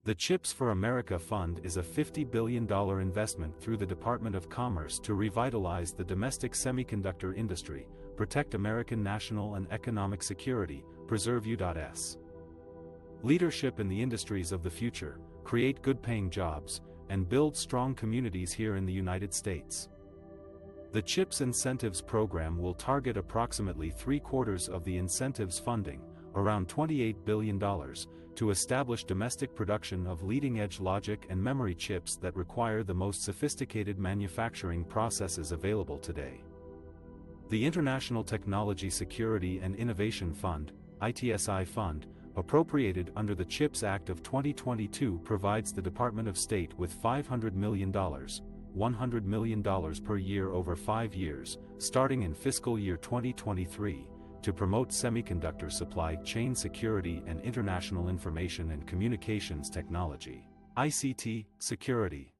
The Chips for America Fund is a $50 billion investment through the Department of Commerce to revitalize the domestic semiconductor industry, protect American national and economic security, preserve U.S. leadership in the industries of the future, create good-paying jobs, and build strong communities here in the United States. The CHIPS Incentives Program will target approximately three-quarters of the incentives funding, around $28 billion, to establish domestic production of leading-edge logic and memory chips that require the most sophisticated manufacturing processes available today. The International Technology Security and Innovation Fund, ITSI Fund, appropriated under the CHIPS Act of 2022 provides the Department of State with $500 million, $100 million per year over 5 years, starting in fiscal year 2023, to promote semiconductor supply chain security and international information and communications technology, ICT, security.